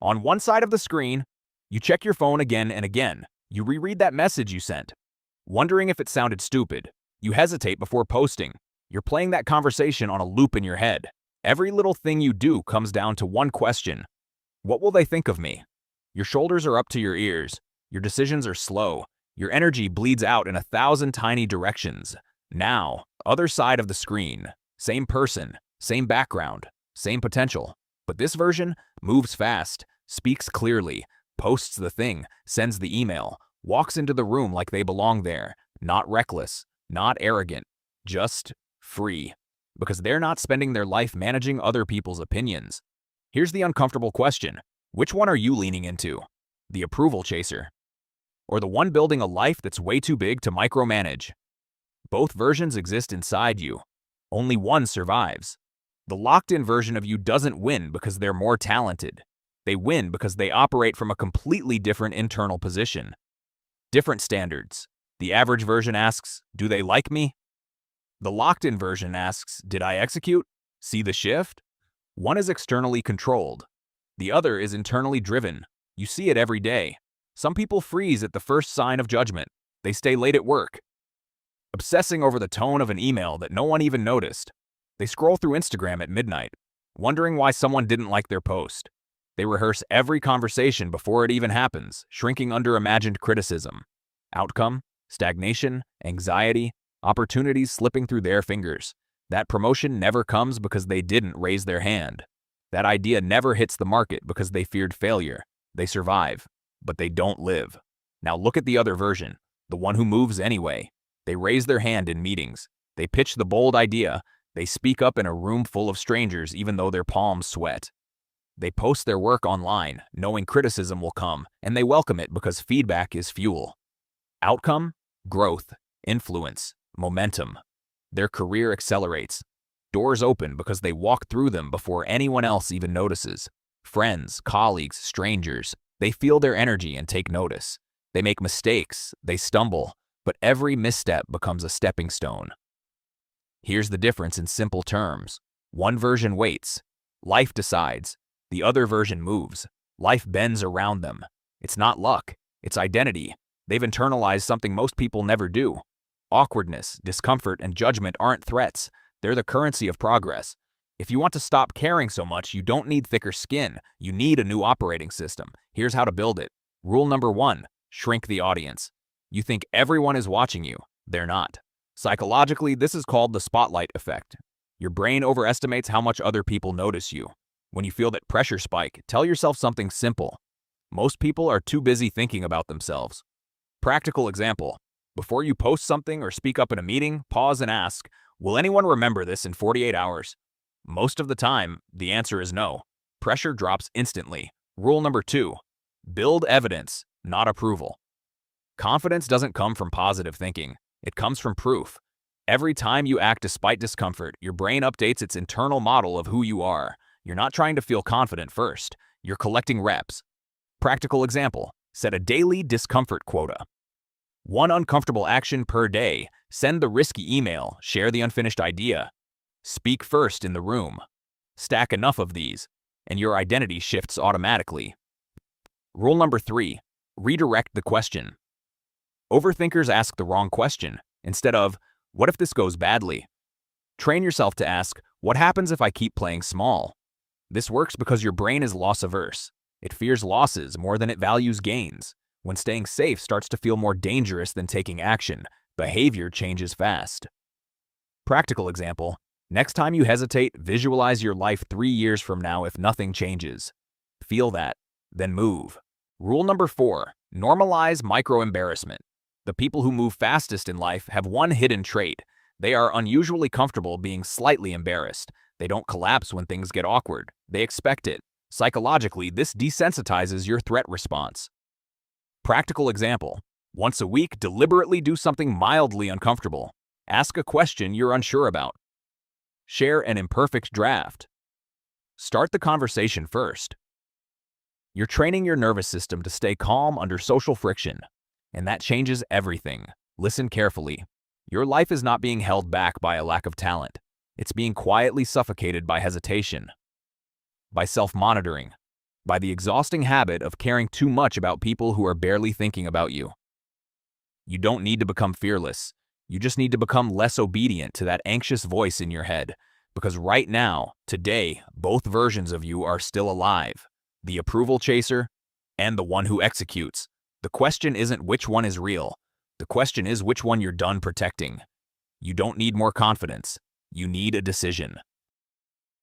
On one side of the screen, you check your phone again and again. You reread that message you sent, wondering if it sounded stupid. You hesitate before posting. You're playing that conversation on a loop in your head. Every little thing you do comes down to one question. What will they think of me? Your shoulders are up to your ears. Your decisions are slow. Your energy bleeds out in 1,000 tiny directions. Now, other side of the screen. Same person, same background, same potential. But this version moves fast, speaks clearly, posts the thing, sends the email, walks into the room like they belong there. Not reckless, not arrogant, just free. Because they're not spending their life managing other people's opinions. Here's the uncomfortable question. Which one are you leaning into? The approval chaser? Or the one building a life that's way too big to micromanage? Both versions exist inside you. Only one survives. The locked-in version of you doesn't win because they're more talented. They win because they operate from a completely different internal position. Different standards. The average version asks, do they like me? The locked-in version asks, did I execute? See the shift? One is externally controlled. The other is internally driven. You see it every day. Some people freeze at the first sign of judgment. They stay late at work, obsessing over the tone of an email that no one even noticed. They scroll through Instagram at midnight, wondering why someone didn't like their post. They rehearse every conversation before it even happens, shrinking under imagined criticism. Outcome? Stagnation, anxiety, opportunities slipping through their fingers. That promotion never comes because they didn't raise their hand. That idea never hits the market because they feared failure. They survive, but they don't live. Now look at the other version, the one who moves anyway. They raise their hand in meetings. They pitch the bold idea. They speak up in a room full of strangers even though their palms sweat. They post their work online, knowing criticism will come, and they welcome it because feedback is fuel. Outcome? Growth, influence, momentum. Their career accelerates. Doors open because they walk through them before anyone else even notices. Friends, colleagues, strangers, they feel their energy and take notice. They make mistakes, they stumble, but every misstep becomes a stepping stone. Here's the difference in simple terms. One version waits. Life decides. The other version moves. Life bends around them. It's not luck. It's identity. They've internalized something most people never do. Awkwardness, discomfort, and judgment aren't threats. They're the currency of progress. If you want to stop caring so much, you don't need thicker skin. You need a new operating system. Here's how to build it. Rule number 1, shrink the audience. You think everyone is watching you. They're not. Psychologically, this is called the spotlight effect. Your brain overestimates how much other people notice you. When you feel that pressure spike, tell yourself something simple. Most people are too busy thinking about themselves. Practical example. Before you post something or speak up in a meeting, pause and ask, will anyone remember this in 48 hours? Most of the time, the answer is no. Pressure drops instantly. Rule number 2, build evidence, not approval. Confidence doesn't come from positive thinking. It comes from proof. Every time you act despite discomfort, your brain updates its internal model of who you are. You're not trying to feel confident first. You're collecting reps. Practical example, set a daily discomfort quota. 1 uncomfortable action per day. Send the risky email, share the unfinished idea. Speak first in the room. Stack enough of these, and your identity shifts automatically. Rule number 3, redirect the question. Overthinkers ask the wrong question. Instead of, what if this goes badly? Train yourself to ask, what happens if I keep playing small? This works because your brain is loss-averse. It fears losses more than it values gains. When staying safe starts to feel more dangerous than taking action, behavior changes fast. Practical example, next time you hesitate, visualize your life 3 years from now if nothing changes. Feel that, then move. Rule number 4, normalize micro-embarrassment. The people who move fastest in life have one hidden trait. They are unusually comfortable being slightly embarrassed. They don't collapse when things get awkward. They expect it. Psychologically, this desensitizes your threat response. Practical example, once a week, deliberately do something mildly uncomfortable. Ask a question you're unsure about. Share an imperfect draft. Start the conversation first. You're training your nervous system to stay calm under social friction, and that changes everything. Listen carefully. Your life is not being held back by a lack of talent. It's being quietly suffocated by hesitation, by self-monitoring, by the exhausting habit of caring too much about people who are barely thinking about you. You don't need to become fearless. You just need to become less obedient to that anxious voice in your head. Because right now, today, both versions of you are still alive. The approval chaser and the one who executes. The question isn't which one is real. The question is which one you're done protecting. You don't need more confidence. You need a decision.